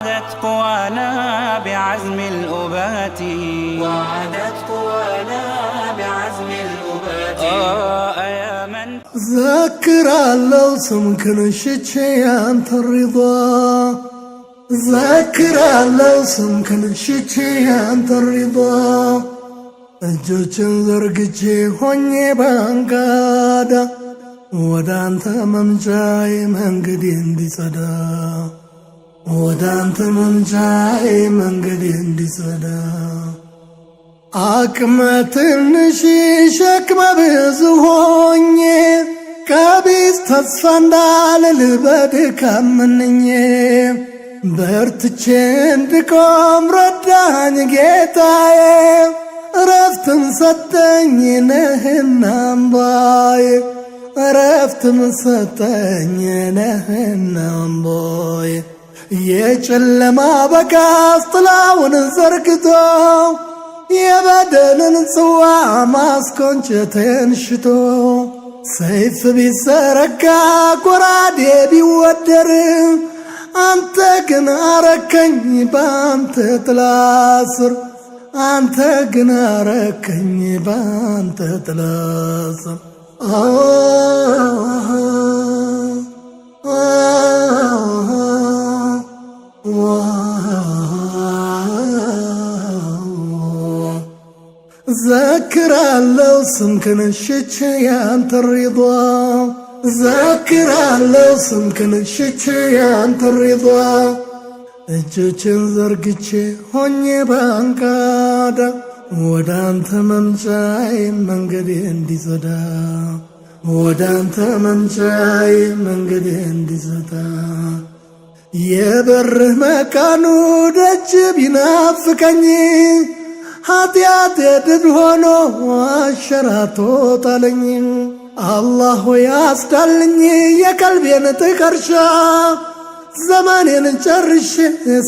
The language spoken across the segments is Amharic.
وعدت قوانا بعزم الأبات يا من ذكر الله سمكن شتيان الرضا ذكر الله سمكن شتيان الرضا እጆችን ዘርግቼ ሆኜ ባንጋዳ ወዳንተ መምጫዬ መንገዴ እንዲጸዳ ወዳንተ መምጫዬ መንገዴ እንዲጸዳ አቅመ ትንሽ ሸክመ ብዙ ሆኜ ቀቢስ ተስፋ እንዳልል በድካም መንኜ በርትቼ እንድቆም ረዳኝ ጌታዬ እረፍትም ሰጠኝ ነህና አምባዬ እረፍትም ሰጠኝ ነህና አምባዬ የጨለማ በጋዝ ጥላውን ዘርግቶ የበደልን ጽዋ ማስኮንጨቴን ሽቶ ሰይፍ ቢዘረጋ ጎራዴ ቢወደር አንተ ግን አረከኝ በአንተ ጥላ ስር አንተ ግን አረከኝ በአንተ ጥላ ስር ذكرالله سمكن الشتيان الرضا ذكرالله سمكن الشتيان الرضا እጆችን ዘርግቼ ሆኜ ባንጋዳ ወዳንተ መምጫዬ መንገዴ እንዲጸዳ ወዳንተ መምጫዬ መንገዴ እንዲጸዳ የበርህ መቃኑ ደጅ ቢናፍቀኝ ኃጢአቴ ድል ሆኖ አሸራቶ ጣለኝ አላህ ሆይ አስዳልኝ የቀልቤን ጥቀርሻ ዘመኔን ጨርሼ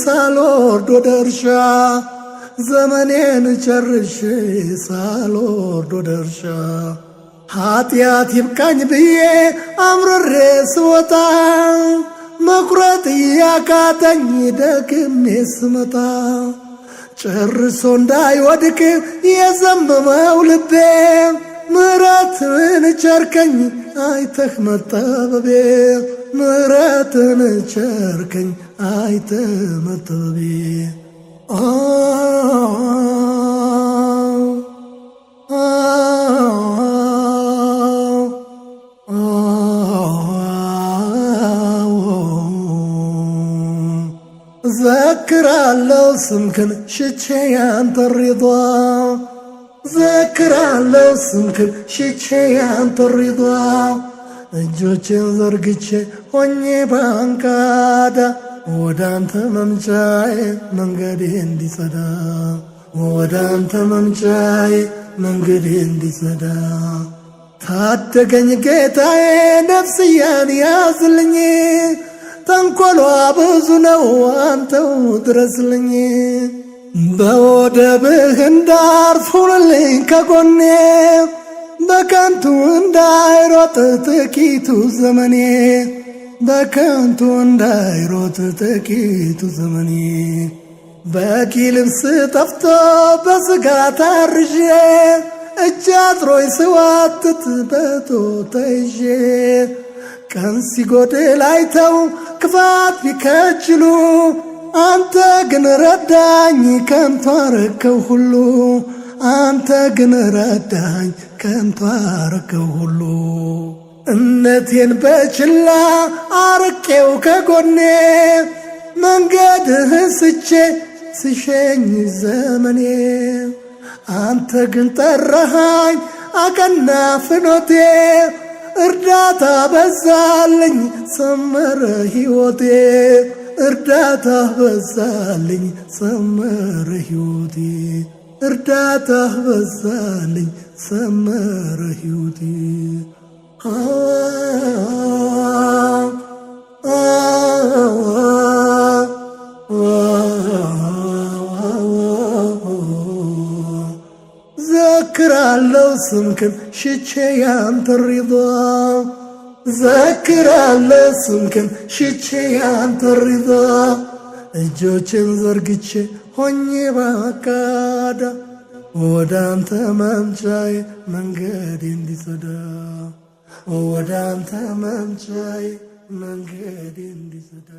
ሳልወርድ ወደ እርሻ ዘመኔን ጨርሼ ሳልወርድ ወደ እርሻ ኃጢአት ይብቃኝ ብዬ አምርሬ ስወጣ መቁረጥ ያቃተኝ ደግሜ ስመጣ ጨርሶ እንዳይወድቅ የዘመመው ልቤ ምሕረትን ቸርከኝ አይተህ መጠበቤ ምሕረትን ቸርከኝ አይተህ መጠበቤ ذكرالله سمكن شتيان الرضا ذكرالله سمكن شتيان الرضا እጆችን ዘርግቼ ሆኜ ባንጋዳ ወዳንተ መምጫዬ መንገዴ እንዲጸዳ ወዳንተ መምጫዬ መንገዴ እንዲጸዳ ታደገኝ ጌታዬ ነፍስያን ያዝልኝ ተንኮሏ ብዙ ነው አንተው ድረስልኝ በወደብህ እንዳርፍ ሁንልኝ ከጎኔ በከንቱ እንዳይሮጥ ጥቂቱ ዘመኔ በከንቱ እንዳይሮጥ ጥቂቱ ዘመኔ በቂ ልብስ ጠፍቶ በሥጋ ታርዤ እጅ አጥሮኝ ስዋትት በጦር ተይዤ ቀን ሲጎድል አይተው ክፋት ቢከጅሉ አንተ ግን ረዳኝ ከንቱ አረከው ሁሉ አንተ ግን ረዳኝ ከንቱ አረከው ሁሉ እምነቴን በችላ አርቄው ከጎኔ መንገድህን ስቼ ስሸኝ ዘመኔ አንተ ግን ጠራሃኝ አቀና ፍኖቴ እርዳታ በዛልኝ ሰመረ ሕይወቴ እርዳታ በዛልኝ ሰመረ ሕይወቴ እርዳታ በዛልኝ ሰመረ ሕይወቴ ذكرالله سمكن شتيان الرضا ذكرالله سمكن شتيان الرضا እጆችን ዘርግቼ ሆኜ ባካዳ ወደ አንተ መምጫዬ መንገዴ እንዲጸዳ ወደ አንተ መምጫዬ መንገዴ እንዲጸዳ